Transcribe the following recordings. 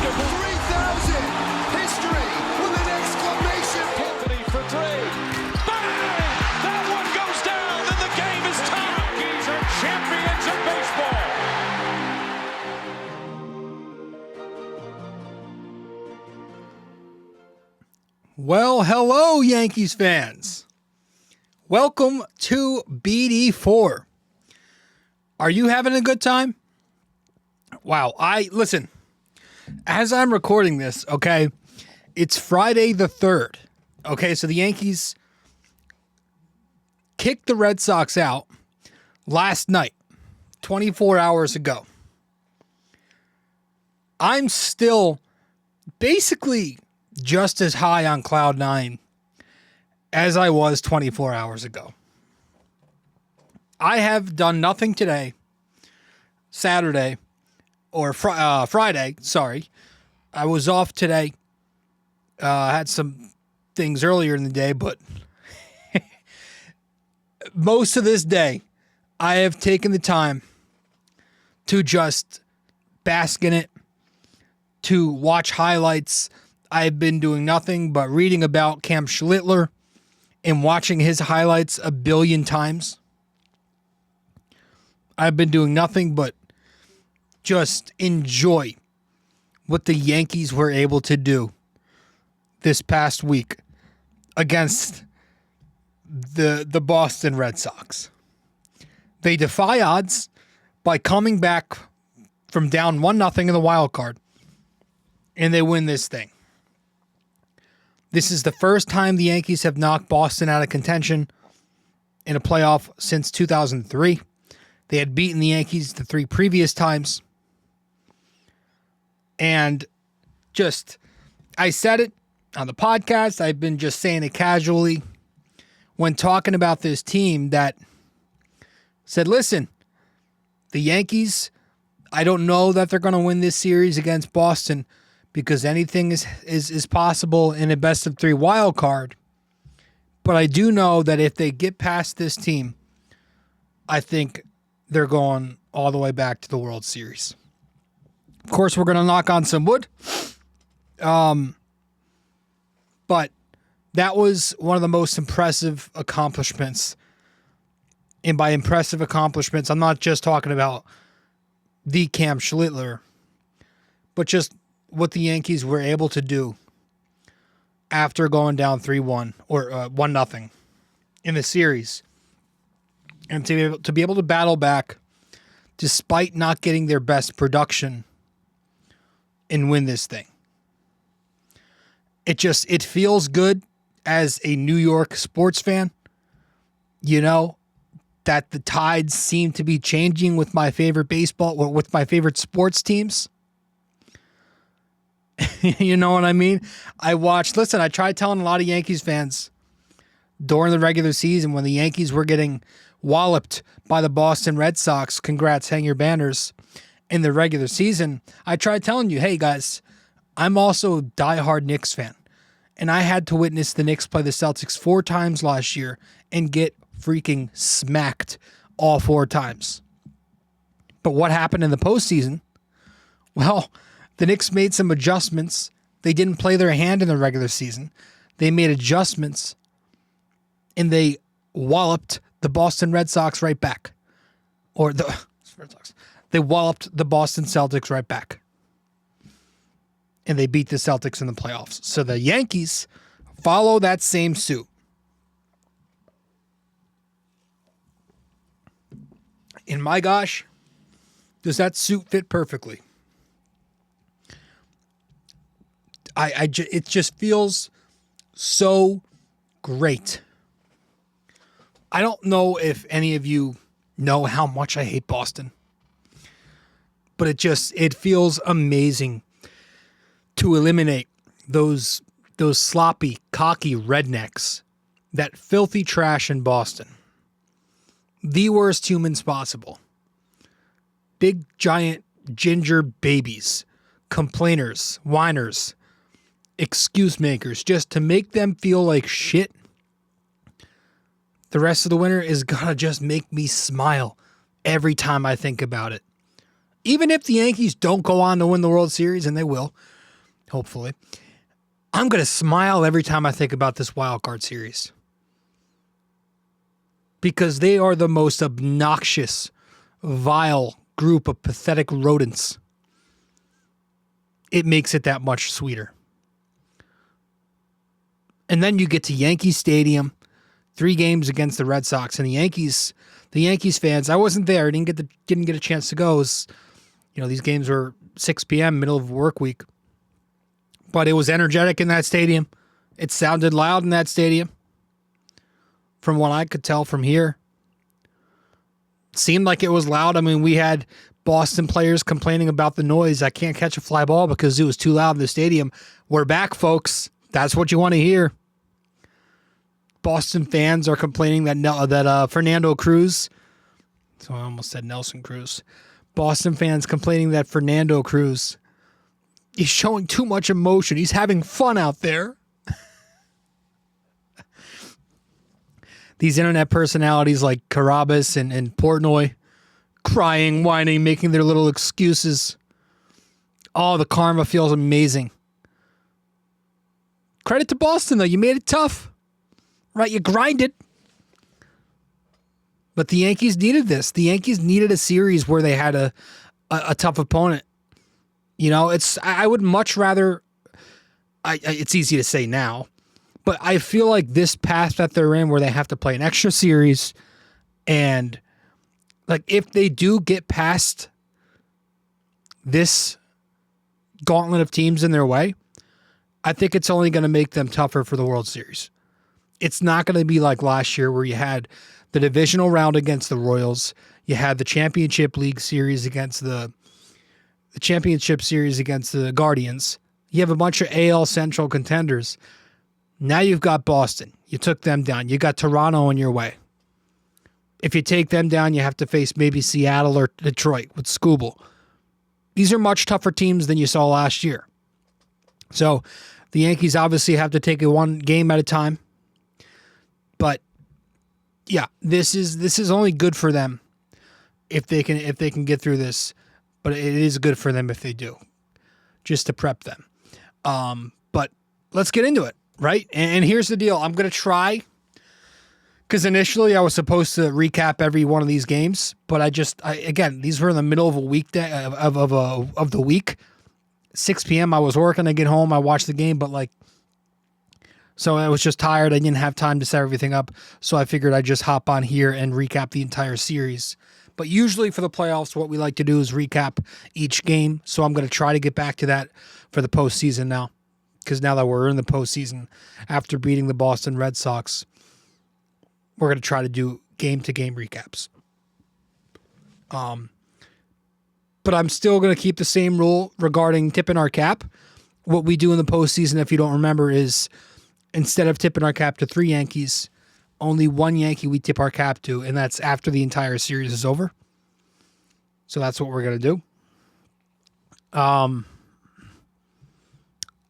basketball. 3,000! History with an exclamation point! Company for three. Bang! That one goes down, and the game is tied. The Yankees are champions of baseball. Well, hello, Yankees fans. Welcome to BD4. Are you having a good time? Wow, listen, as I'm recording this, okay, it's Friday the 3rd. Okay, so the Yankees kicked the Red Sox out last night, 24 hours ago. I'm still basically just as high on cloud nine as I was 24 hours ago. I have done nothing today, Saturday, or Friday, sorry. I was off today. Had some things earlier in the day, but most of this day, I have taken the time to just bask in it, to watch highlights. I've been doing nothing but reading about Camp Schlittler and watching his highlights a billion times. I've been doing nothing but just enjoy what the Yankees were able to do this past week against the Boston Red Sox. They defy odds by coming back from down 1-0 in the wild card, and they win this thing. This is the first time the Yankees have knocked Boston out of contention in a playoff since 2003. They had beaten the Yankees the 3 previous times. And just, I said it on the podcast. I've been just saying it casually when talking about this team that said, listen, the Yankees, I don't know that they're going to win this series against Boston because anything is possible in a best-of-3 wild card. But I do know that if they get past this team, I think they're going all the way back to the World Series. Of course, we're going to knock on some wood. But that was one of the most impressive accomplishments. And by impressive accomplishments, I'm not just talking about the Camp Schlittler, but just what the Yankees were able to do after going down 3-1 or 1-0 in the series. And to be able to battle back despite not getting their best production and win this thing. It feels good as a New York sports fan, that the tides seem to be changing with my favorite baseball or with my favorite sports teams. You know what I mean? I tried telling a lot of Yankees fans during the regular season when the Yankees were getting walloped by the Boston Red Sox, congrats, hang your banners, in the regular season. I tried telling you, hey guys, I'm also a diehard Knicks fan. And I had to witness the Knicks play the Celtics 4 times last year and get freaking smacked all 4 times. But what happened in the postseason? Well, the Knicks made some adjustments. They didn't play their hand in the regular season. They made adjustments, and they walloped the Boston Red Sox right back. Or the Red Sox. They walloped the Boston Celtics right back. And they beat the Celtics in the playoffs. So the Yankees follow that same suit. And my gosh, does that suit fit perfectly? It just feels so great. I don't know if any of you know how much I hate Boston, but it feels amazing to eliminate those sloppy, cocky rednecks, that filthy trash in Boston. The worst humans possible. Big, giant, ginger babies, complainers, whiners, excuse makers, just to make them feel like shit. The rest of the winter is gonna just make me smile every time I think about it. Even if the Yankees don't go on to win the World Series, and they will, hopefully. I'm going to smile every time I think about this wild card series. Because they are the most obnoxious, vile group of pathetic rodents. It makes it that much sweeter. And then you get to Yankee Stadium, 3 games against the Red Sox, and the Yankees fans. I wasn't there. I didn't get a chance to go. These games were 6 p.m. middle of work week, but it was energetic in that stadium. It sounded loud in that stadium. From what I could tell from here, it seemed like it was loud. I mean, we had Boston players complaining about the noise. I can't catch a fly ball because it was too loud in the stadium. We're back, folks. That's what you want to hear. Boston fans are complaining that Fernando Cruz. So I almost said Nelson Cruz. Boston fans complaining that Fernando Cruz is showing too much emotion. He's having fun out there. These internet personalities like Carabas and Portnoy crying, whining, making their little excuses. Oh, the karma feels amazing. Credit to Boston, though. You made it tough. Right? You grinded. But the Yankees needed this. The Yankees needed a series where they had a tough opponent. I would much rather... it's easy to say now. But I feel like this path that they're in where they have to play an extra series and like if they do get past this gauntlet of teams in their way, I think it's only going to make them tougher for the World Series. It's not going to be like last year where you had the divisional round against the Royals, you had the Championship League series against the Championship Series against the Guardians. You have a bunch of AL Central contenders. Now you've got Boston. You took them down. You got Toronto in your way. If you take them down, you have to face maybe Seattle or Detroit with Scooble. These are much tougher teams than you saw last year. So the Yankees obviously have to take it one game at a time. But yeah, this is only good for them if they can get through this. But it is good for them if they do, just to prep them. But let's get into it. Right? And here's the deal. I'm going to try, because initially I was supposed to recap every one of these games, but again, these were in the middle of a weekday of the week. 6 p.m. I was working. I get home. I watched the game, but so I was just tired. I didn't have time to set everything up. So I figured I'd just hop on here and recap the entire series. But usually for the playoffs, what we like to do is recap each game. So I'm going to try to get back to that for the postseason now. Because now that we're in the postseason, after beating the Boston Red Sox, we're going to try to do game-to-game recaps. But I'm still going to keep the same rule regarding tipping our cap. What we do in the postseason, if you don't remember, is instead of tipping our cap to 3 Yankees, only 1 Yankee we tip our cap to, and that's after the entire series is over. So that's what we're going to do.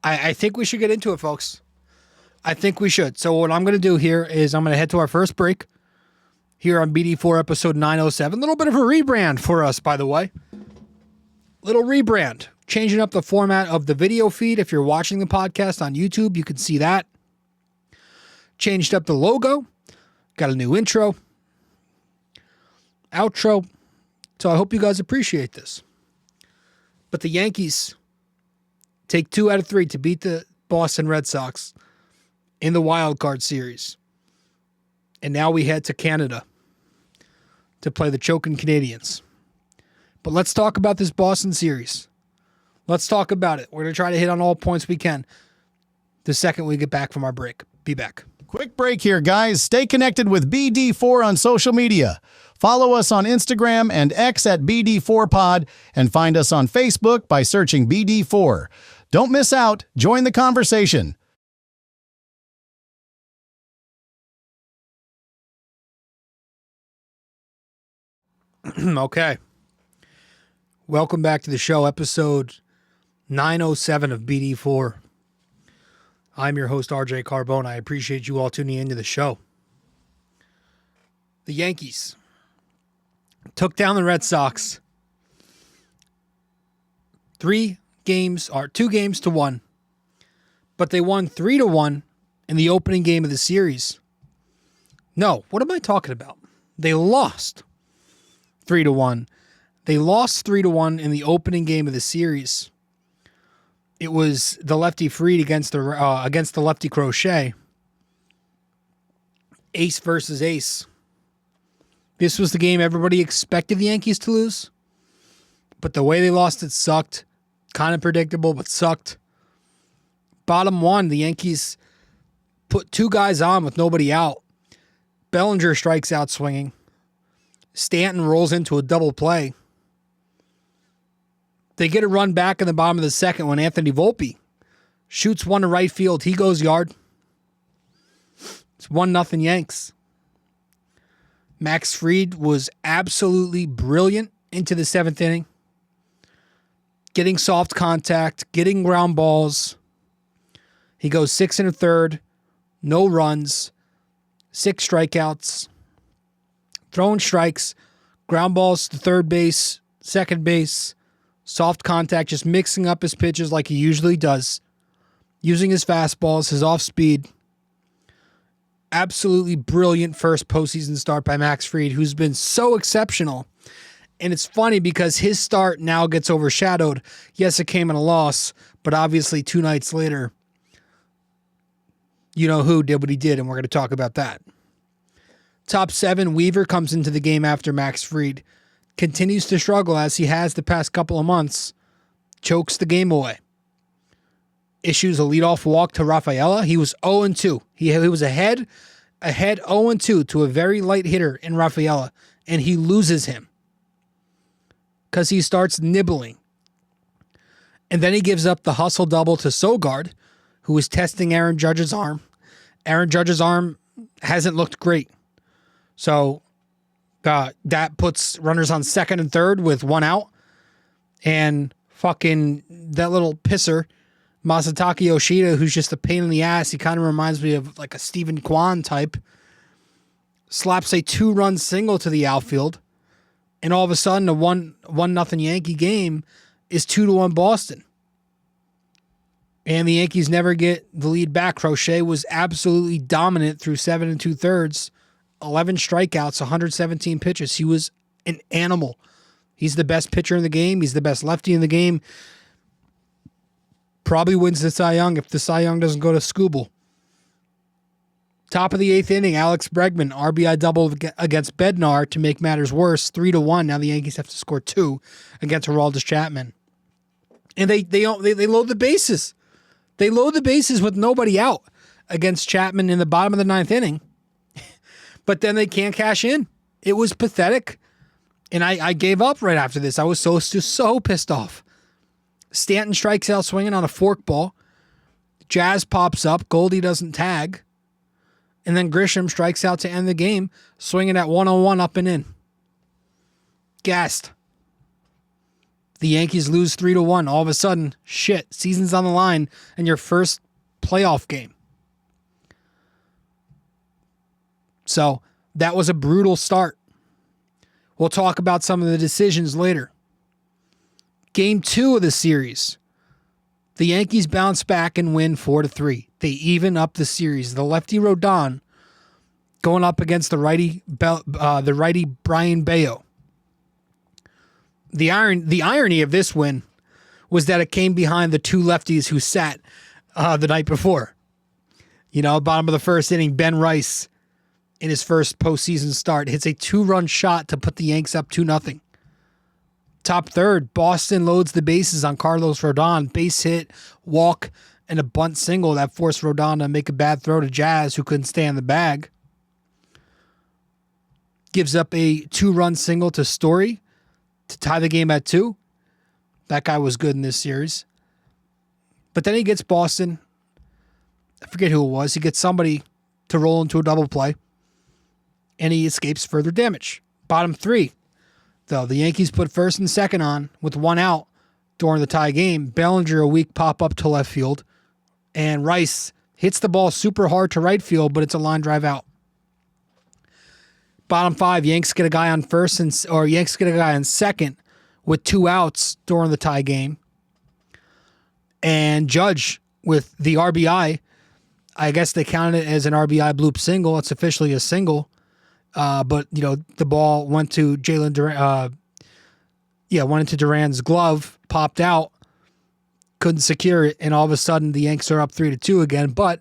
I think we should get into it, folks. I think we should. So what I'm going to do here is I'm going to head to our first break here on BD4 episode 907. A little bit of a rebrand for us, by the way. Little rebrand. Changing up the format of the video feed. If you're watching the podcast on YouTube, you can see that. Changed up the logo. Got a new intro. Outro. So I hope you guys appreciate this. But the Yankees take 2 out of 3 to beat the Boston Red Sox in the wild card series. And now we head to Canada to play the choking Canadians. But let's talk about this Boston series. Let's talk about it. We're going to try to hit on all points we can the second we get back from our break. Be back. Quick break here, guys. Stay connected with BD4 on social media. Follow us on Instagram and X at BD4Pod and find us on Facebook by searching BD4. Don't miss out. Join the conversation. Okay. Welcome back to the show, episode 907 of BD4. I'm your host, RJ Carbone. I appreciate you all tuning into the show. The Yankees took down the Red Sox 2 games to 1 but they won 3-1 in the opening game of the series. No, what am I talking about? They lost 3-1. They lost 3-1 in the opening game of the series. It was the lefty Fried against the lefty Crochet. Ace versus ace. This was the game everybody expected the Yankees to lose, but the way they lost it sucked. Kind of predictable, but sucked. Bottom one, the Yankees put two guys on with nobody out. Bellinger strikes out swinging. Stanton rolls into a double play. They get a run back in the bottom of the second when Anthony Volpe shoots one to right field. He goes yard. It's 1-0 Yanks. Max Fried was absolutely brilliant into the seventh inning. Getting soft contact, getting ground balls. He goes 6 1/3, no runs, 6 strikeouts, throwing strikes, ground balls to third base, second base, soft contact, just mixing up his pitches like he usually does, using his fastballs, his off speed. Absolutely brilliant first postseason start by Max Fried, who's been so exceptional. And it's funny because his start now gets overshadowed. Yes, it came in a loss, but obviously 2 nights later, you know who did what he did, and we're going to talk about that. Top 7, Weaver comes into the game after Max Fried. Continues to struggle as he has the past couple of months. Chokes the game away. Issues a leadoff walk to Rafaela. He was 0-2. He was ahead 0-2 to a very light hitter in Rafaela, and he loses him because he starts nibbling. And then he gives up the hustle double to Sogard, who is testing Aaron Judge's arm. Aaron Judge's arm hasn't looked great. So that puts runners on second and third with 1 out. And fucking that little pisser, Masataka Yoshida, who's just a pain in the ass. He kind of reminds me of like a Stephen Kwan type. Slaps a 2-run single to the outfield. And all of a sudden, a 1-0 Yankee game is 2-1 Boston. And the Yankees never get the lead back. Crochet was absolutely dominant through 7 2/3, 11 strikeouts, 117 pitches. He was an animal. He's the best pitcher in the game. He's the best lefty in the game. Probably wins the Cy Young if the Cy Young doesn't go to Scooble. Top of the 8th inning, Alex Bregman, RBI double against Bednar to make matters worse, 3-1. Now the Yankees have to score 2 against Aroldis Chapman. And they load the bases. They load the bases with nobody out against Chapman in the bottom of the 9th inning. But then they can't cash in. It was pathetic. And I gave up right after this. I was so pissed off. Stanton strikes out swinging on a forkball. Jazz pops up. Goldie doesn't tag. And then Grisham strikes out to end the game, swinging at 101 up and in. Gassed. The Yankees lose 3-1. All of a sudden, shit, season's on the line and your first playoff game. So that was a brutal start. We'll talk about some of the decisions later. Game 2 of the series. The Yankees bounce back and win 4-3. They even up the series. The lefty Rodon going up against the righty Brian Bayo. The irony of this win was that it came behind the 2 lefties who sat the night before. You know, bottom of the first inning, Ben Rice, in his first postseason start, hits a 2-run shot to put the Yanks up 2-0. Top third, Boston loads the bases on Carlos Rodon. Base hit, walk, and a bunt single that forced Rodon to make a bad throw to Jazz, who couldn't stay on the bag. Gives up a 2-run single to Story to tie the game at 2. That guy was good in this series. But then he gets Boston. I forget who it was. He gets somebody to roll into a double play. And he escapes further damage. Bottom 3. Though the Yankees put first and second on with 1 out during the tie game. Bellinger a weak pop up to left field. And Rice hits the ball super hard to right field, but it's a line drive out. Bottom 5, Yanks get a guy on Yanks get a guy on second with 2 outs during the tie game. And Judge with the RBI. I guess they counted it as an RBI bloop single. It's officially a single. But, the ball went to went into Duran's glove, popped out, couldn't secure it, and all of a sudden the Yanks are up 3-2 again. But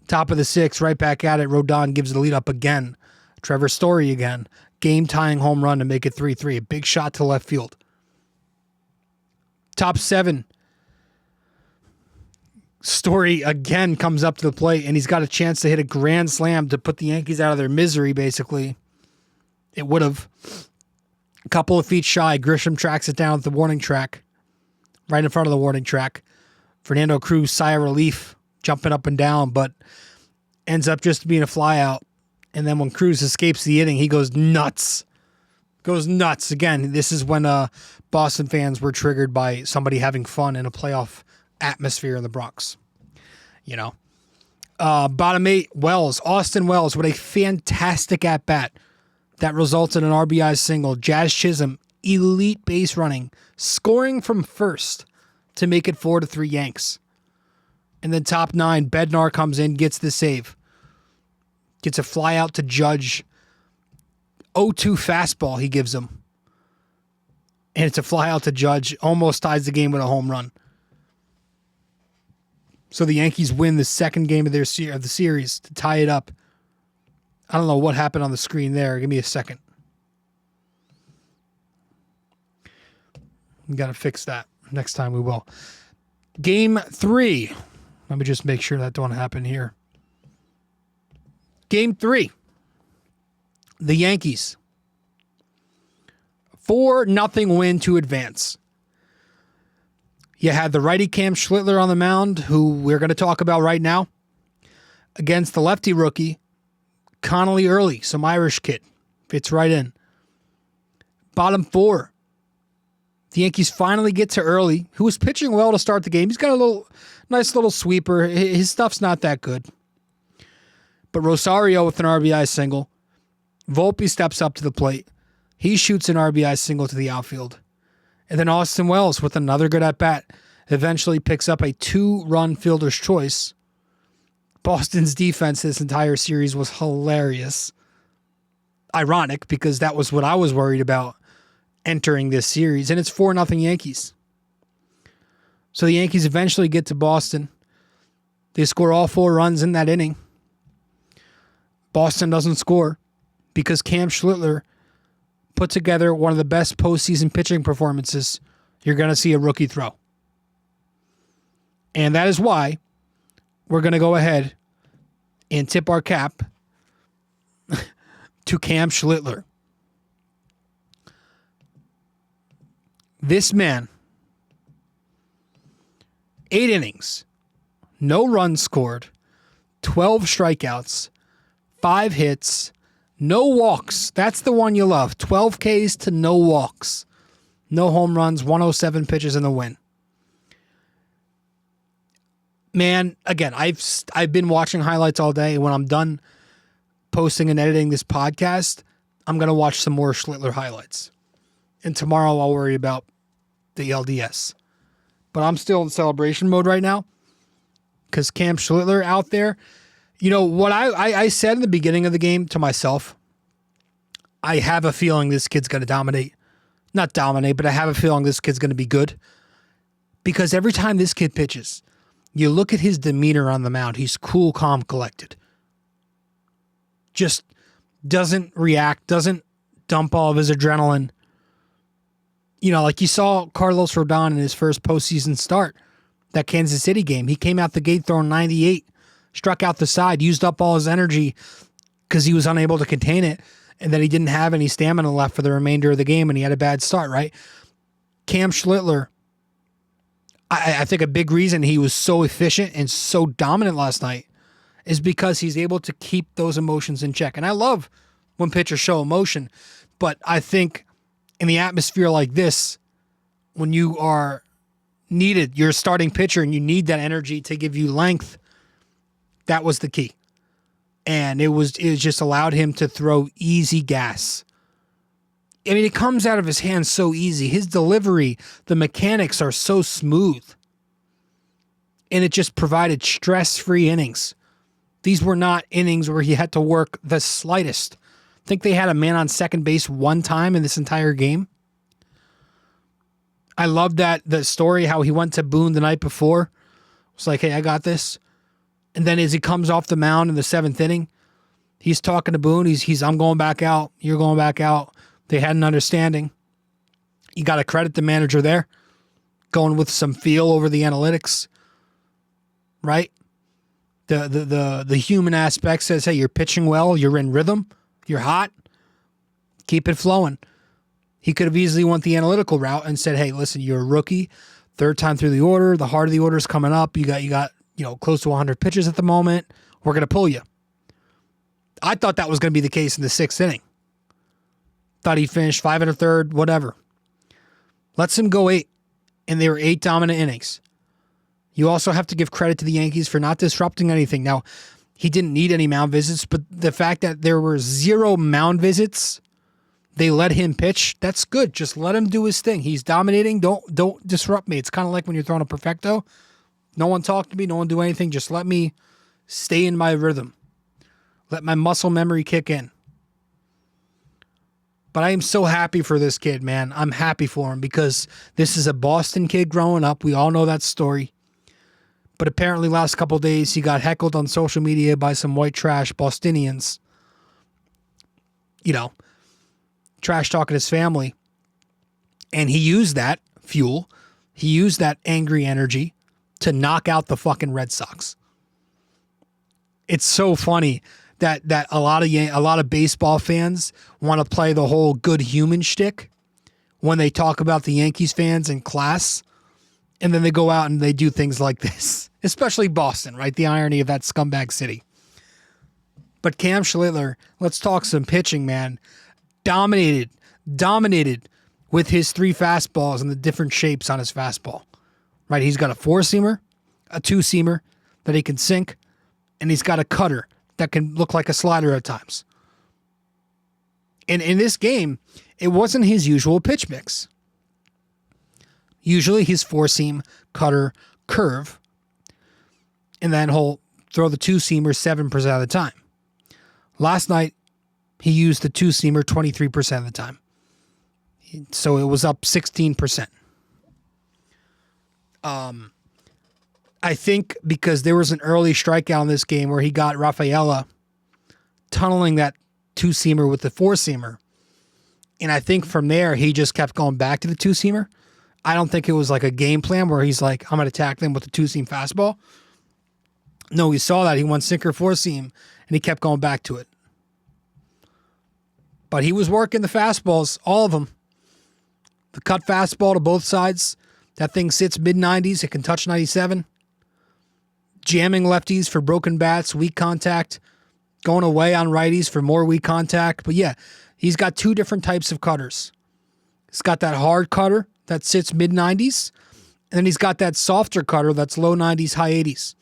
top of the sixth, right back at it, Rodon gives the lead up again. Trevor Story again. Game-tying home run to make it 3-3. A big shot to left field. Top seven. Story again comes up to the plate, and he's got a chance to hit a grand slam to put the Yankees out of their misery, basically. It would have. A couple of feet shy, Grisham tracks it down at the warning track, right in front of the warning track. Fernando Cruz, sigh of relief, jumping up and down, but ends up just being a fly out. And then when Cruz escapes the inning, he goes nuts. Goes nuts. Again, this is when Boston fans were triggered by somebody having fun in a playoff atmosphere in the Bronx. Bottom eight, Austin Wells with a fantastic at-bat that results in an RBI single. Jazz Chisholm, elite base running, scoring from first to make it 4-3 Yanks. And then top nine, Bednar comes in, gets the save. Gets a fly out to Judge. 0-2 fastball he gives him. And it's a fly out to Judge. Almost ties the game with a home run. So the Yankees win the second game of the series to tie it up. I don't know what happened on the screen there. Give me a second. We got to fix that. Next time we will. Game 3. Let me just make sure that don't happen here. Game 3. The Yankees. 4-0 win to advance. You had the righty Cam Schlittler on the mound, who we're going to talk about right now, against the lefty rookie, Connolly Early, some Irish kid. Fits right in. Bottom 4. The Yankees finally get to Early, who was pitching well to start the game. He's got a nice little sweeper. His stuff's not that good. But Rosario with an RBI single. Volpe steps up to the plate. He shoots an RBI single to the outfield. And then Austin Wells with another good at-bat eventually picks up a 2-run fielder's choice. Boston's defense this entire series was hilarious. Ironic, because that was what I was worried about entering this series. And it's 4-0 Yankees. So the Yankees eventually get to Boston. They score all 4 runs in that inning. Boston doesn't score because Cam Schlittler put together one of the best postseason pitching performances you're going to see a rookie throw. And that is why we're going to go ahead and tip our cap to Cam Schlittler. This man, 8 innings, no runs scored, 12 strikeouts, 5 hits, no walks. That's the one you love. 12 Ks to no walks. No home runs, 107 pitches in the win. Man, again, I've been watching highlights all day. When I'm done posting and editing this podcast, I'm going to watch some more Schlittler highlights. And tomorrow I'll worry about the LDS. But I'm still in celebration mode right now because Cam Schlittler out there. What I said in the beginning of the game to myself, I have a feeling this kid's going to dominate. Not dominate, but I have a feeling this kid's going to be good. Because every time this kid pitches, you look at his demeanor on the mound. He's cool, calm, collected. Just doesn't react, doesn't dump all of his adrenaline. Like you saw Carlos Rodon in his first postseason start, that Kansas City game. He came out the gate throwing 98, struck out the side, used up all his energy because he was unable to contain it, and then he didn't have any stamina left for the remainder of the game, and he had a bad start, right? Cam Schlittler, I think a big reason he was so efficient and so dominant last night is because he's able to keep those emotions in check. And I love when pitchers show emotion, but I think in the atmosphere like this, when you are needed, you're a starting pitcher and you need that energy to give you length, that was the key. And it just allowed him to throw easy gas. I mean, it comes out of his hands so easy. His delivery, the mechanics are so smooth. and it just provided stress-free innings. These were not innings where he had to work the slightest. I think they had a man on second base one time in this entire game. I love that the story, how he went to Boone the night before. It's like, hey, I got this. And then as he comes off the mound in the 7th inning, he's talking to Boone. He's I'm going back out. You're going back out. They had an understanding. You got to credit the manager there, going with some feel over the analytics, right? The human aspect says, hey, you're pitching well. You're in rhythm. You're hot. Keep it flowing. He could have easily went the analytical route and said, hey, listen, you're a rookie. 3rd time through the order. The heart of the order is coming up. You got close to 100 pitches at the moment. We're going to pull you. I thought that was going to be the case in the 6th inning. Thought he'd finish 5 1/3, whatever. Lets him go 8, and they were 8 dominant innings. You also have to give credit to the Yankees for not disrupting anything. Now, he didn't need any mound visits, but the fact that there were 0 mound visits, they let him pitch, that's good. Just let him do his thing. He's dominating. Don't disrupt me. It's kind of like when you're throwing a perfecto. No one talk to me. No one do anything. Just let me stay in my rhythm. Let my muscle memory kick in. But I am so happy for this kid, man. I'm happy for him because this is a Boston kid growing up. We all know that story. But apparently last couple of days, he got heckled on social media by some white trash Bostonians. Trash talking his family. And he used that fuel. He used that angry energy to knock out the fucking Red Sox. It's so funny that a lot of baseball fans want to play the whole good human shtick when they talk about the Yankees fans in class, and then they go out and they do things like this, especially Boston, right? The irony of that scumbag city. But Cam Schlittler, let's talk some pitching, man. Dominated with his 3 fastballs and the different shapes on his fastball, right? He's got a 4-seamer, a 2-seamer that he can sink, and he's got a cutter that can look like a slider at times. And in this game, it wasn't his usual pitch mix. Usually he's 4-seam, cutter, curve, and then he'll throw the 2-seamer 7% of the time. Last night, he used the 2-seamer 23% of the time. So it was up 16%. I think because there was an early strikeout in this game where he got Rafaela tunneling that 2-seamer with the 4-seamer. And I think from there, he just kept going back to the 2-seamer. I don't think it was like a game plan where he's like, I'm going to attack them with the 2-seam fastball. No, we saw that. He went sinker 4-seam, and he kept going back to it. But he was working the fastballs, all of them. The cut fastball to both sides. That thing sits mid-90s. It can touch 97. Jamming lefties for broken bats, weak contact. Going away on righties for more weak contact. But yeah, he's got 2 different types of cutters. He's got that hard cutter that sits mid-90s. And then he's got that softer cutter that's low 90s, high 80s.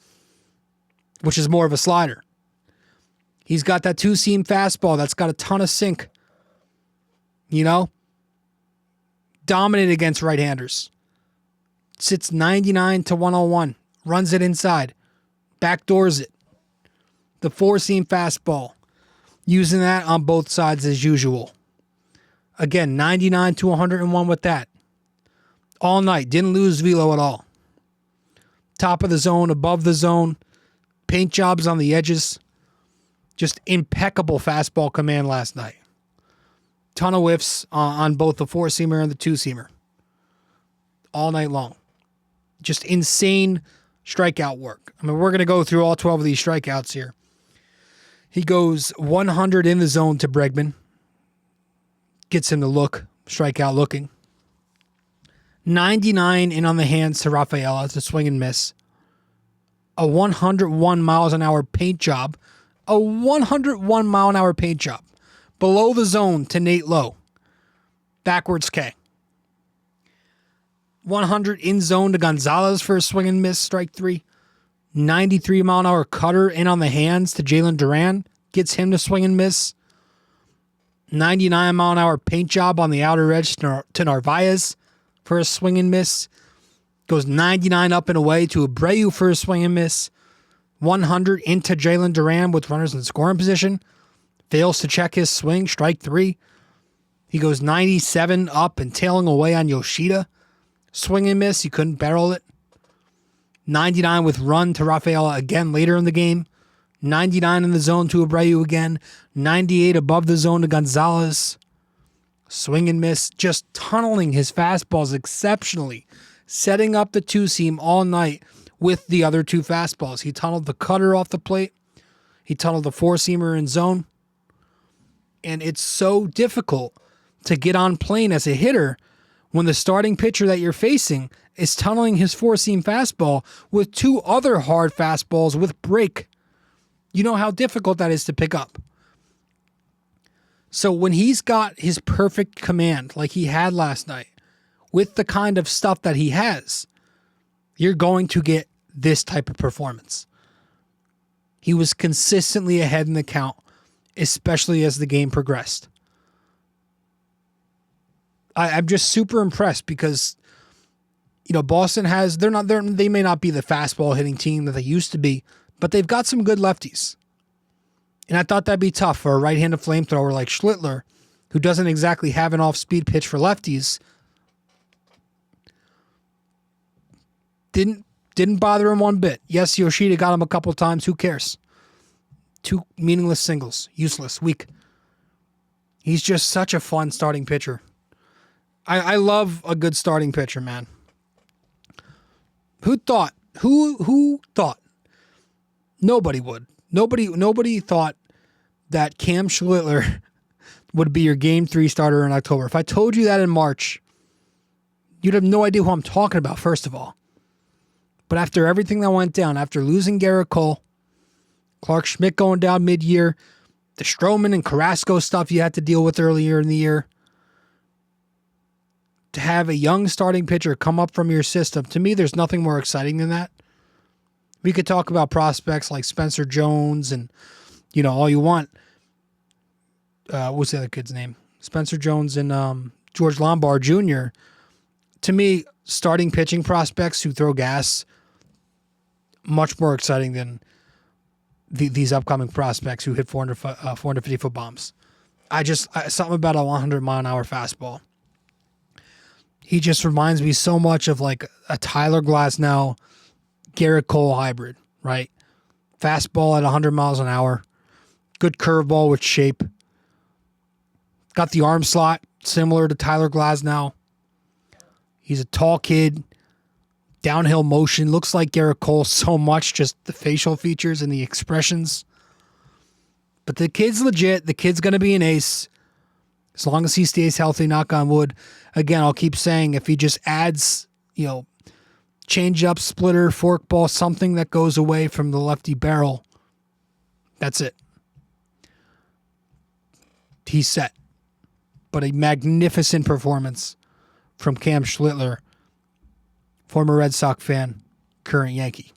Which is more of a slider. He's got that 2-seam fastball that's got a ton of sink. Dominant against right-handers. Sits 99 to 101. Runs it inside. Backdoors it. The 4-seam fastball. Using that on both sides as usual. Again, 99 to 101 with that. All night. Didn't lose velo at all. Top of the zone, above the zone. Paint jobs on the edges. Just impeccable fastball command last night. Ton of whiffs on both the 4-seamer and the 2-seamer. All night long. Just insane strikeout work. I mean, we're going to go through all 12 of these strikeouts here. He goes 100 in the zone to Bregman. Gets him to look. Strikeout looking. 99 in on the hands to Rafaela. It's a swing and miss. A 101 miles an hour paint job. A 101 mile an hour paint job. Below the zone to Nate Lowe. Backwards K. 100 in zone to Gonzalez for a swing and miss, strike 3. 93 mile an hour cutter in on the hands to Jalen Duran. Gets him to swing and miss. 99 mile an hour paint job on the outer edge to Narvaez for a swing and miss. Goes 99 up and away to Abreu for a swing and miss. 100 into Jalen Duran with runners in scoring position. Fails to check his swing, strike 3. He goes 97 up and tailing away on Yoshida. Swing and miss, he couldn't barrel it. 99 with run to Rafaela again later in the game. 99 in the zone to Abreu again. 98 above the zone to Gonzalez. Swing and miss, just tunneling his fastballs exceptionally. Setting up the two-seam all night with the other 2 fastballs. He tunneled the cutter off the plate. He tunneled the four-seamer in zone. And it's so difficult to get on plane as a hitter when the starting pitcher that you're facing is tunneling his four-seam fastball with 2 other hard fastballs with break. You know how difficult that is to pick up. So when he's got his perfect command like he had last night, with the kind of stuff that he has, you're going to get this type of performance. He was consistently ahead in the count, especially as the game progressed. I'm just super impressed because, Boston they may not be the fastball hitting team that they used to be, but they've got some good lefties. And I thought that'd be tough for a right-handed flamethrower like Schlittler, who doesn't exactly have an off-speed pitch for lefties. Didn't bother him one bit. Yes, Yoshida got him a couple times. Who cares? 2 meaningless singles. Useless. Weak. He's just such a fun starting pitcher. I love a good starting pitcher, man. Who thought? Who thought? Nobody would. Nobody thought that Cam Schlittler would be your Game 3 starter in October. If I told you that in March, you'd have no idea who I'm talking about, first of all. But after everything that went down, after losing Garrett Cole, Clark Schmidt going down mid-year, the Stroman and Carrasco stuff you had to deal with earlier in the year, to have a young starting pitcher come up from your system, to me, there's nothing more exciting than that. We could talk about prospects like Spencer Jones and, all you want. What's the other kid's name? Spencer Jones and George Lombard Jr. To me, starting pitching prospects who throw gas, much more exciting than these upcoming prospects who hit 450-foot bombs. Something about a 100-mile-an-hour fastball. He just reminds me so much of like a Tyler Glasnow, Garrett Cole hybrid, right? Fastball at 100 miles an hour. Good curveball with shape. Got the arm slot similar to Tyler Glasnow. He's a tall kid. Downhill motion. Looks like Garrett Cole so much, just the facial features and the expressions. But the kid's legit. The kid's going to be an ace. As long as he stays healthy, knock on wood. Again, I'll keep saying if he just adds, change up, splitter, forkball, something that goes away from the lefty barrel, that's it. He's set. But a magnificent performance from Cam Schlittler, former Red Sox fan, current Yankee.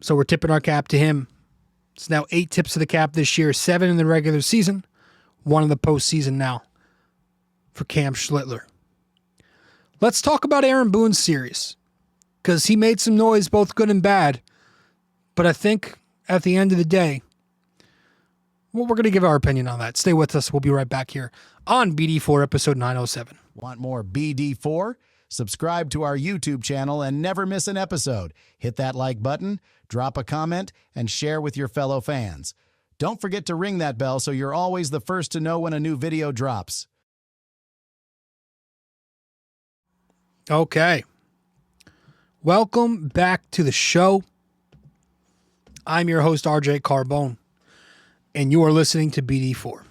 So we're tipping our cap to him. It's now 8 tips of the cap this year, 7 in the regular season, 1 in the postseason now for Cam Schlittler. Let's talk about Aaron Boone's series, because he made some noise, both good and bad. But I think at the end of the day, we're going to give our opinion on that. Stay with us. We'll be right back here on BD4 episode 907. Want more BD4? Subscribe to our YouTube channel and never miss an episode. Hit that like button, drop a comment, and share with your fellow fans. Don't forget to ring that bell so you're always the first to know when a new video drops. Okay. Welcome back to the show. I'm your host, RJ Carbone, and you are listening to BD4.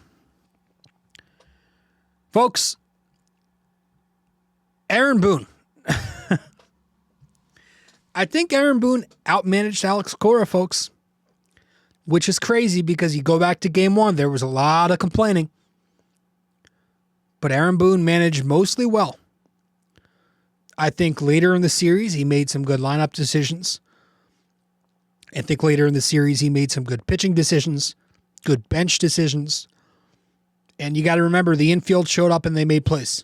Folks, Aaron Boone. I think Aaron Boone outmanaged Alex Cora, folks, which is crazy because you go back to game 1, there was a lot of complaining. But Aaron Boone managed mostly well. I think later in the series, he made some good lineup decisions. I think later in the series, he made some good pitching decisions, good bench decisions. And you got to remember, the infield showed up and they made plays.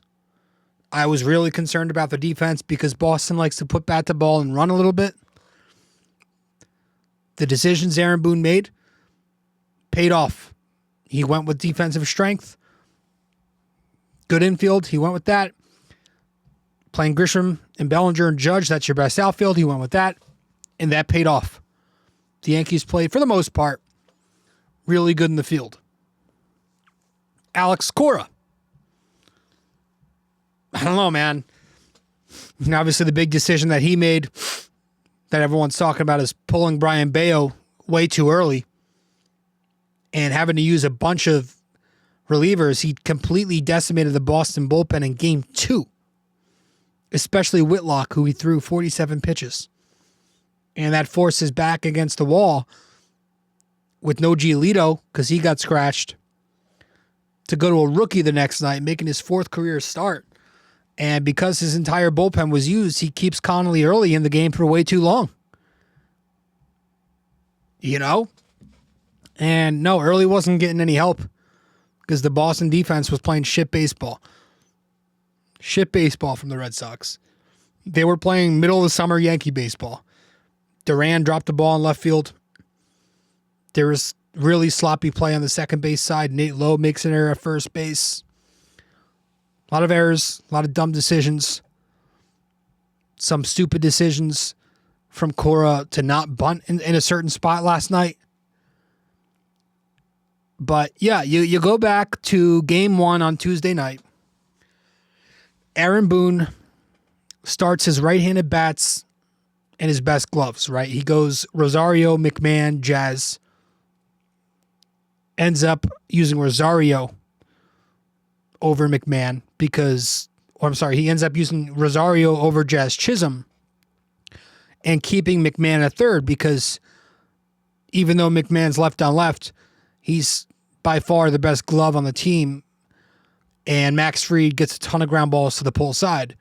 I was really concerned about the defense because Boston likes to put bat to ball and run a little bit. The decisions Aaron Boone made paid off. He went with defensive strength. Good infield. He went with that. Playing Grisham and Bellinger and Judge, that's your best outfield. He went with that. And that paid off. The Yankees played, for the most part, really good in the field. Alex Cora. I don't know, man. And obviously, the big decision that he made that everyone's talking about is pulling Brian Bayo way too early and having to use a bunch of relievers. He completely decimated the Boston bullpen in Game 2, especially Whitlock, who he threw 47 pitches. And that forced his back against the wall with no Giolito, because he got scratched, to go to a rookie the next night, making his 4th career start. And because his entire bullpen was used, he keeps Connolly early in the game for way too long. You know? And no, early wasn't getting any help because the Boston defense was playing shit baseball. Shit baseball from the Red Sox. They were playing middle of the summer Yankee baseball. Duran dropped the ball in left field. There was really sloppy play on the second base side. Nate Lowe makes an error at first base. A lot of errors, a lot of dumb decisions. Some stupid decisions from Cora to not bunt in a certain spot last night. But yeah, you go back to Game 1 on Tuesday night. Aaron Boone starts his right-handed bats and his best gloves, right? He goes Rosario, McMahon, Jazz. Ends up using Rosario over McMahon he ends up using Rosario over Jazz Chisholm and keeping McMahon at third because even though McMahon's left on left, he's by far the best glove on the team, and Max Fried gets a ton of ground balls to the pull side.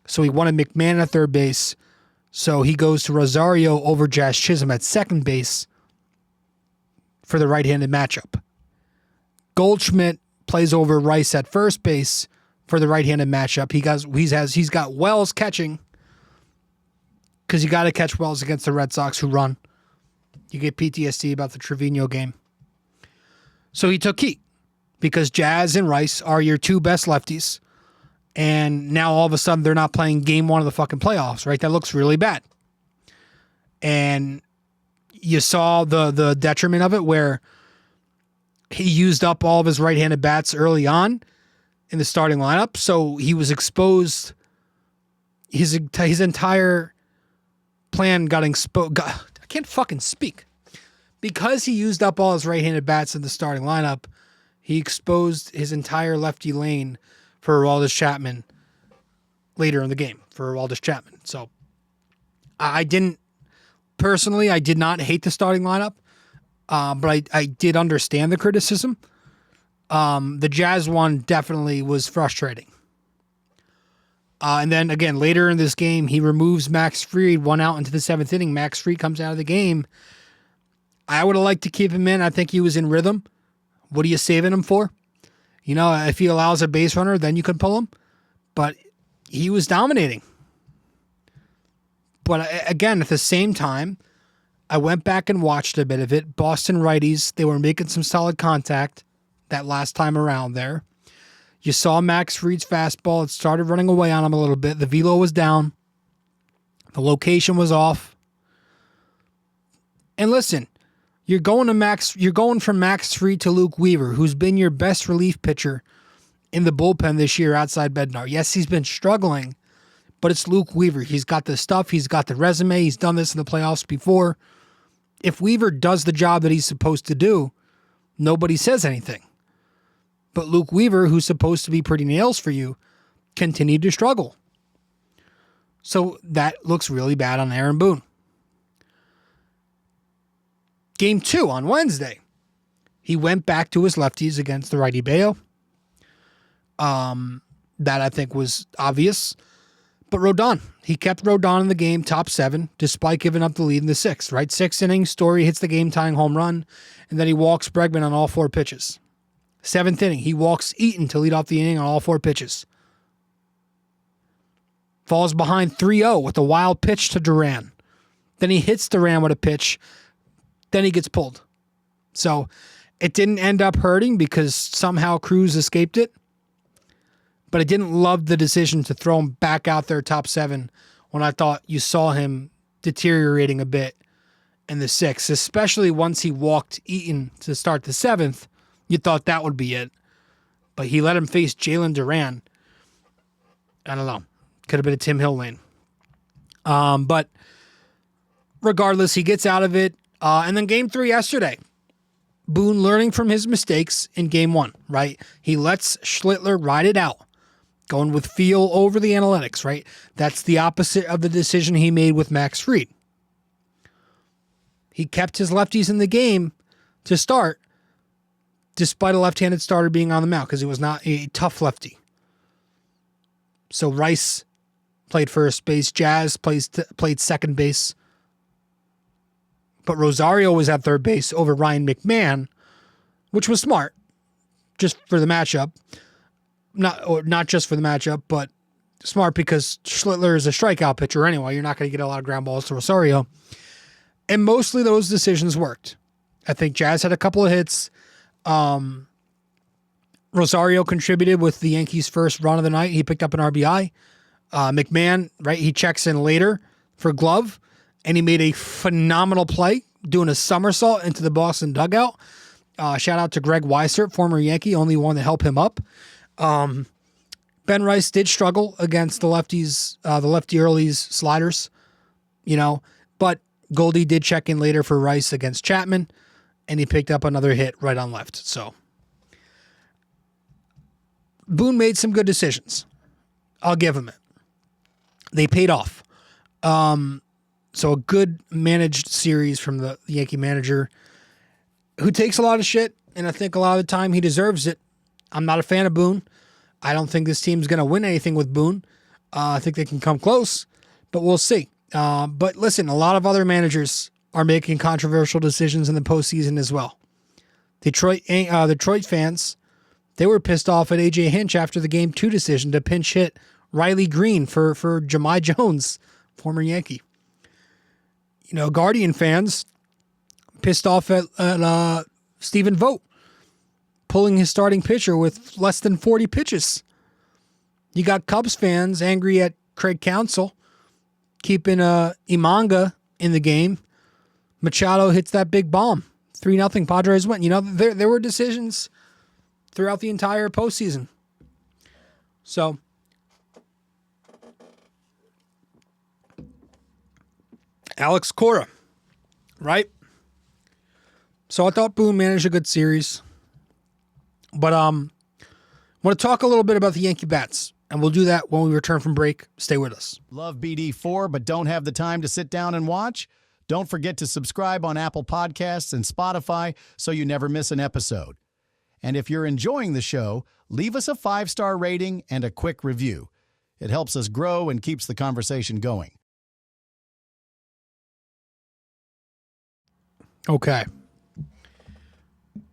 So he wanted McMahon at third base, so he goes to Rosario over Jazz Chisholm at second base for the right-handed matchup. Goldschmidt plays over Rice at first base for the right-handed matchup. He's got Wells catching because you got to catch Wells against the Red Sox who run. You get PTSD about the Trevino game. So he took heat because Jazz and Rice are your 2 best lefties, and now all of a sudden they're not playing Game 1 of the fucking playoffs, right? That looks really bad. And you saw the detriment of it where he used up all of his right-handed bats early on in the starting lineup, so he was exposed. His entire plan got exposed. I can't fucking speak. Because he used up all his right-handed bats in the starting lineup, he exposed his entire lefty lane for Aroldis Chapman later in the game, for Aroldis Chapman. So I did not hate the starting lineup. But I did understand the criticism. The Jazz one definitely was frustrating. And then again, later in this game, he removes Max Fried 1 out into the 7th inning. Max Fried comes out of the game. I would have liked to keep him in. I think he was in rhythm. What are you saving him for? You know, if he allows a base runner, then you can pull him. But he was dominating. But again, at the same time, I went back and watched a bit of it. Boston righties, they were making some solid contact that last time around there. You saw Max Fried's fastball. It started running away on him a little bit. The velo was down. The location was off. And listen, you're going from Max Fried to Luke Weaver, who's been your best relief pitcher in the bullpen this year outside Bednar. Yes, he's been struggling, but it's Luke Weaver. He's got the stuff. He's got the resume. He's done this in the playoffs before. If Weaver does the job that he's supposed to do, nobody says anything. But Luke Weaver, who's supposed to be pretty nails for you, continued to struggle. So that looks really bad on Aaron Boone. Game 2 on Wednesday, he went back to his lefties against the righty Bayo. That I think was obvious. But Rodon, he kept Rodon in the game, top 7, despite giving up the lead in the 6th, right? 6th inning, Story hits the game-tying home run, and then he walks Bregman on all 4 pitches. 7th inning, he walks Eaton to lead off the inning on all 4 pitches. falls behind 3-0 with a wild pitch to Duran. Then he hits Duran with a pitch. Then he gets pulled. So it didn't end up hurting because somehow Cruz escaped it. But I didn't love the decision to throw him back out there top 7 when I thought you saw him deteriorating a bit in the 6th, especially once he walked Eaton to start the 7th. You thought that would be it. But he let him face Jalen Duran. I don't know. Could have been a Tim Hill lane. But regardless, he gets out of it. And then game 3 yesterday. Boone learning from his mistakes in game 1, right? He lets Schlittler ride it out. Going with feel over the analytics, right? That's the opposite of the decision he made with Max Fried. He kept his lefties in the game to start, despite a left-handed starter being on the mound, because he was not a tough lefty. So Rice played first base. Jazz played second base. But Rosario was at third base over Ryan McMahon, which was smart, just for the matchup. Not just for the matchup, but smart because Schlittler is a strikeout pitcher anyway. You're not going to get a lot of ground balls to Rosario. And mostly those decisions worked. I think Jazz had a couple of hits. Rosario contributed with the Yankees' first run of the night. He picked up an RBI. McMahon, right, he checks in later for glove, and he made a phenomenal play doing a somersault into the Boston dugout. Shout out to Greg Weissert, former Yankee, only one to help him up. Ben Rice did struggle against the lefties, the lefty early's sliders, but Goldie did check in later for Rice against Chapman, and he picked up another hit right on left. So Boone made some good decisions. I'll give him it. They paid off. So a good managed series from the Yankee manager who takes a lot of shit, and I think a lot of the time he deserves it. I'm not a fan of Boone. I don't think this team's going to win anything with Boone. I think they can come close, but we'll see. But listen, a lot of other managers are making controversial decisions in the postseason as well. Detroit fans, they were pissed off at A.J. Hinch after the Game 2 decision to pinch hit Riley Green for Jahmai Jones, former Yankee. Guardian fans pissed off at Stephen Vogt pulling his starting pitcher with less than 40 pitches. You got Cubs fans angry at Craig Counsell keeping Imanga in the game. Machado hits that big bomb. 3-0 Padres win. There were decisions throughout the entire postseason. So Alex Cora, right? So I thought Boone managed a good series. But I want to talk a little bit about the Yankee bats, and we'll do that when we return from break. Stay with us. Love BD4 but don't have the time to sit down and watch? Don't forget to subscribe on Apple Podcasts and Spotify so you never miss an episode. And if you're enjoying the show, leave us a 5-star rating and a quick review. It helps us grow and keeps the conversation going. Okay.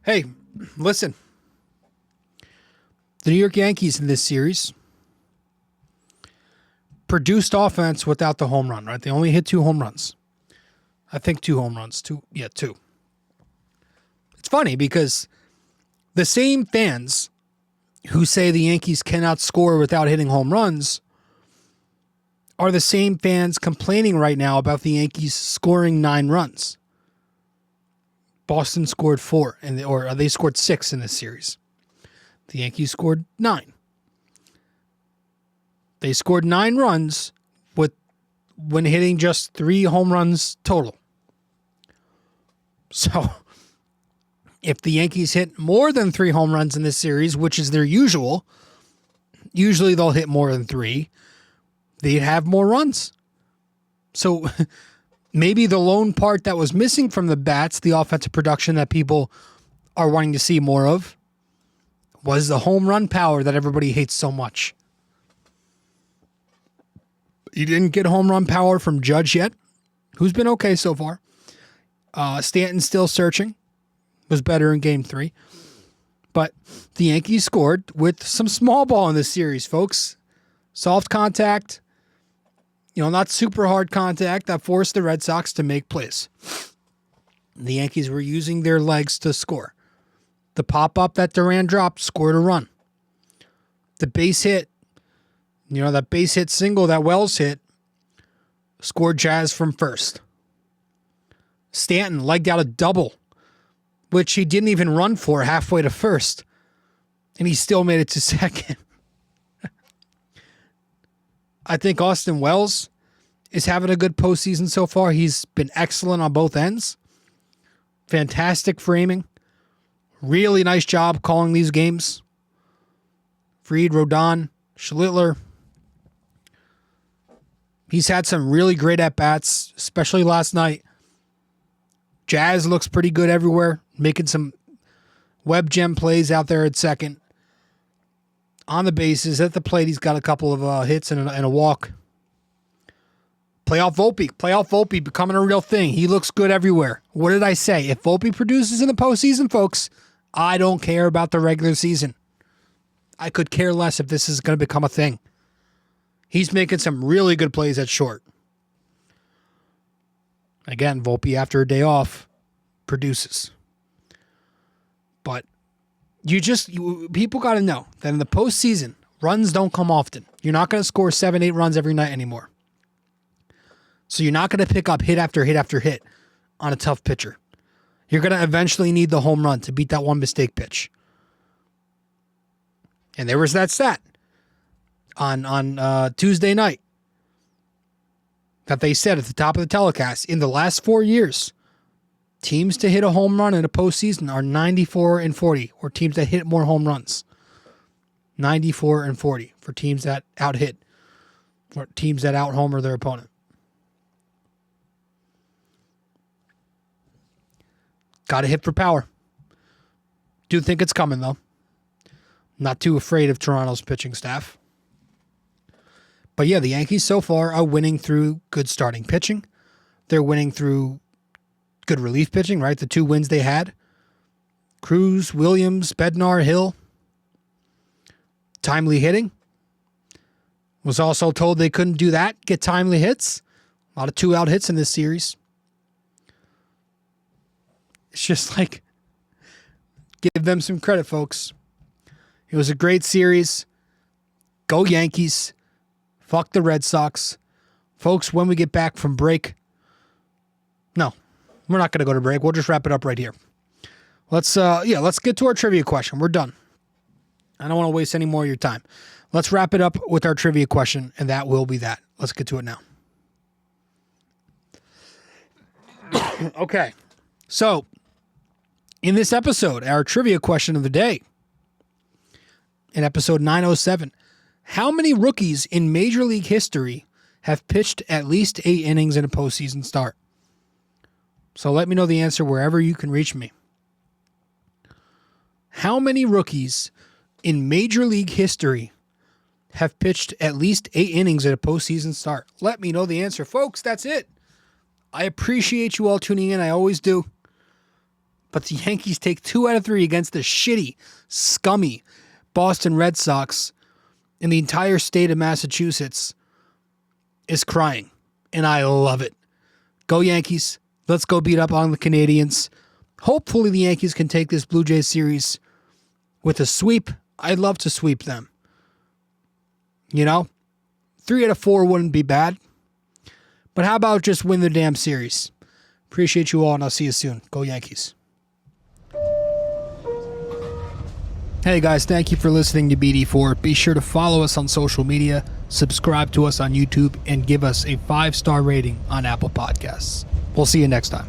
Hey, listen. The New York Yankees in this series produced offense without the home run, right? They only hit 2 home runs. I think 2 home runs. 2. It's funny because the same fans who say the Yankees cannot score without hitting home runs are the same fans complaining right now about the Yankees scoring 9 runs. Boston scored 4, or they scored 6 in this series. The Yankees scored 9. They scored 9 runs when hitting just 3 home runs total. So if the Yankees hit more than 3 home runs in this series, which is their usually they'll hit more than 3, they'd have more runs. So maybe the lone part that was missing from the bats, the offensive production that people are wanting to see more of, was the home run power that everybody hates so much. You didn't get home run power from Judge yet, who's been okay so far. Stanton's still searching. Was better in Game 3. But the Yankees scored with some small ball in this series, folks. Soft contact, not super hard contact that forced the Red Sox to make plays. The Yankees were using their legs to score. The pop-up that Duran dropped scored a run. The base hit, that base hit single that Wells hit, scored Jazz from first. Stanton legged out a double, which he didn't even run for halfway to first, and he still made it to second. I think Austin Wells is having a good postseason so far. He's been excellent on both ends. Fantastic framing. Really nice job calling these games. Fried, Rodon, Schlittler. He's had some really great at-bats, especially last night. Jazz looks pretty good everywhere, making some web gem plays out there at second. On the bases, at the plate, he's got a couple of hits and a walk. Playoff Volpe becoming a real thing. He looks good everywhere. What did I say? If Volpe produces in the postseason, folks, I don't care about the regular season. I could care less if this is going to become a thing. He's making some really good plays at short. Again, Volpe, after a day off, produces. But people got to know that in the postseason, runs don't come often. You're not going to score 7-8 runs every night anymore. So you're not going to pick up hit after hit after hit on a tough pitcher. You're going to eventually need the home run to beat that one mistake pitch. And there was that stat on Tuesday night that they said at the top of the telecast, in the last 4 years, teams to hit a home run in a postseason are 94-40, or teams that hit more home runs. 94-40 for teams that out-hit, or teams that out-homer their opponent. Got to hit for power. Do think it's coming, though. Not too afraid of Toronto's pitching staff. But yeah, the Yankees so far are winning through good starting pitching. They're winning through good relief pitching, right? The 2 wins they had. Cruz, Williams, Bednar, Hill. Timely hitting. Was also told they couldn't do that, get timely hits. A lot of 2-out hits in this series. It's just like, give them some credit, folks. It was a great series. Go Yankees. Fuck the Red Sox. Folks, when we get back from break, no, we're not going to go to break. We'll just wrap it up right here. Let's get to our trivia question. We're done. I don't want to waste any more of your time. Let's wrap it up with our trivia question, and that will be that. Let's get to it now. Okay. So, in this episode, our trivia question of the day, in episode 907, how many rookies in Major League history have pitched at least 8 innings in a postseason start? So let me know the answer wherever you can reach me. How many rookies in Major League history have pitched at least 8 innings at a postseason start? Let me know the answer. Folks, that's it. I appreciate you all tuning in. I always do. But the Yankees take 2 out of 3 against the shitty, scummy Boston Red Sox, and the entire state of Massachusetts is crying. And I love it. Go Yankees. Let's go beat up on the Canadians. Hopefully the Yankees can take this Blue Jays series with a sweep. I'd love to sweep them. 3 out of 4 wouldn't be bad. But how about just win the damn series? Appreciate you all, and I'll see you soon. Go Yankees. Hey guys, thank you for listening to BD4. Be sure to follow us on social media, subscribe to us on YouTube, and give us a 5-star rating on Apple Podcasts. We'll see you next time.